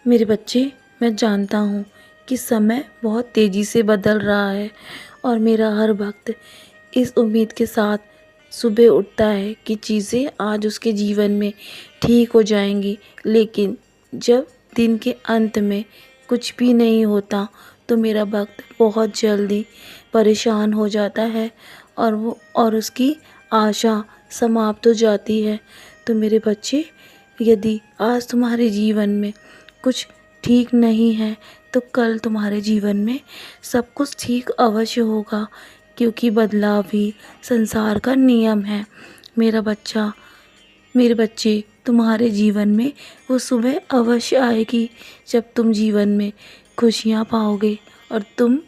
मेरे बच्चे, मैं जानता हूँ कि समय बहुत तेज़ी से बदल रहा है और मेरा हर वक्त इस उम्मीद के साथ सुबह उठता है कि चीज़ें आज उसके जीवन में ठीक हो जाएंगी। लेकिन जब दिन के अंत में कुछ भी नहीं होता तो मेरा वक्त बहुत जल्दी परेशान हो जाता है और उसकी आशा समाप्त हो जाती है। तो मेरे बच्चे, यदि आज तुम्हारे जीवन में कुछ ठीक नहीं है तो कल तुम्हारे जीवन में सब कुछ ठीक अवश्य होगा, क्योंकि बदलाव ही संसार का नियम है। मेरा बच्चा, मेरे बच्चे, तुम्हारे जीवन में वो सुबह अवश्य आएगी जब तुम जीवन में खुशियाँ पाओगे। और तुम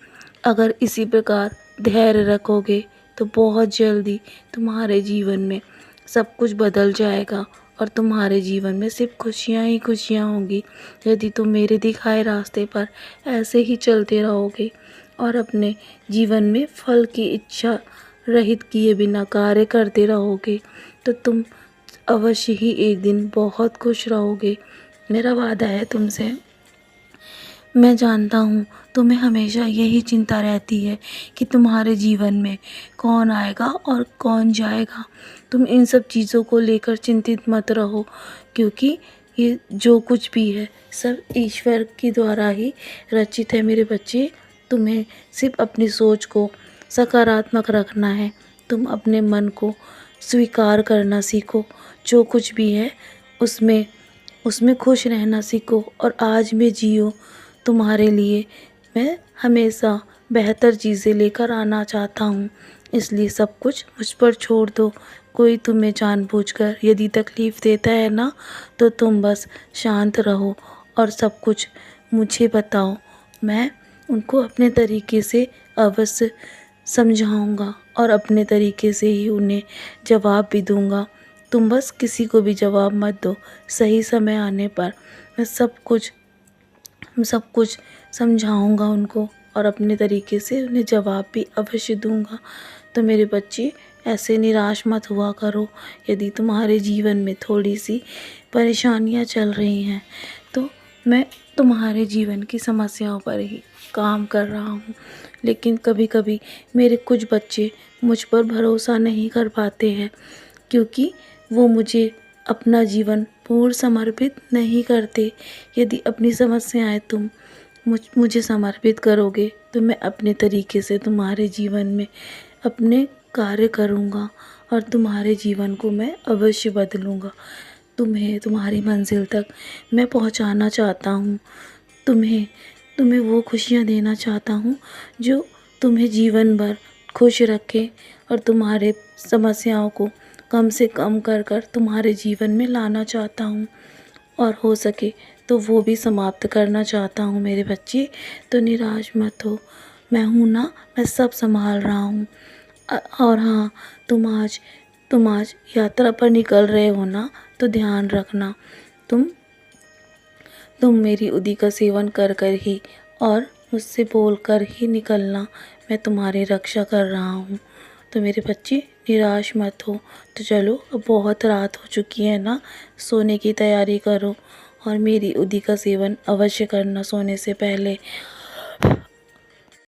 अगर इसी प्रकार धैर्य रखोगे तो बहुत जल्दी तुम्हारे जीवन में सब कुछ बदल जाएगा और तुम्हारे जीवन में सिर्फ खुशियाँ ही खुशियाँ होंगी। यदि तुम मेरे दिखाए रास्ते पर ऐसे ही चलते रहोगे और अपने जीवन में फल की इच्छा रहित किए बिना कार्य करते रहोगे तो तुम अवश्य ही एक दिन बहुत खुश रहोगे। मेरा वादा है तुमसे। मैं जानता हूँ तुम्हें हमेशा यही चिंता रहती है कि तुम्हारे जीवन में कौन आएगा और कौन जाएगा। तुम इन सब चीज़ों को लेकर चिंतित मत रहो, क्योंकि ये जो कुछ भी है सब ईश्वर के द्वारा ही रचित है। मेरे बच्चे, तुम्हें सिर्फ अपनी सोच को सकारात्मक रखना है। तुम अपने मन को स्वीकार करना सीखो। जो कुछ भी है उसमें उसमें खुश रहना सीखो और आज में जियो। तुम्हारे लिए मैं हमेशा बेहतर चीज़ें लेकर आना चाहता हूँ, इसलिए सब कुछ मुझ पर छोड़ दो। कोई तुम्हें जानबूझकर यदि तकलीफ़ देता है ना, तो तुम बस शांत रहो और सब कुछ मुझे बताओ। मैं उनको अपने तरीके से अवश्य समझाऊंगा और अपने तरीके से ही उन्हें जवाब भी दूंगा। तुम बस किसी को भी जवाब मत दो। सही समय आने पर मैं सब कुछ समझाऊंगा उनको और अपने तरीके से उन्हें जवाब भी अवश्य दूंगा। तो मेरे बच्चे, ऐसे निराश मत हुआ करो। यदि तुम्हारे जीवन में थोड़ी सी परेशानियां चल रही हैं तो मैं तुम्हारे जीवन की समस्याओं पर ही काम कर रहा हूँ। लेकिन कभी कभी मेरे कुछ बच्चे मुझ पर भरोसा नहीं कर पाते हैं, क्योंकि वो मुझे अपना जीवन पूर्ण समर्पित नहीं करते। यदि अपनी समस्याएं तुम मुझे समर्पित करोगे तो मैं अपने तरीके से तुम्हारे जीवन में अपने कार्य करूँगा और तुम्हारे जीवन को मैं अवश्य बदलूँगा। तुम्हें तुम्हारी मंजिल तक मैं पहुँचाना चाहता हूँ। तुम्हें तुम्हें वो खुशियाँ देना चाहता हूँ जो तुम्हें जीवन भर खुश रखे और तुम्हारे समस्याओं को कम से कम कर कर तुम्हारे जीवन में लाना चाहता हूँ और हो सके तो वो भी समाप्त करना चाहता हूँ। मेरे बच्चे, तो निराश मत हो। मैं हूँ ना, मैं सब संभाल रहा हूँ। और हाँ, तुम आज यात्रा पर निकल रहे हो ना, तो ध्यान रखना। तुम तुम मेरी उदी का सेवन कर कर ही और मुझसे बोल कर ही निकलना। मैं तुम्हारी रक्षा कर रहा हूँ। तो मेरे बच्चे, निराश मत हो। तो चलो, अब बहुत रात हो चुकी है ना, सोने की तैयारी करो और मेरी उदी का सेवन अवश्य करना सोने से पहले।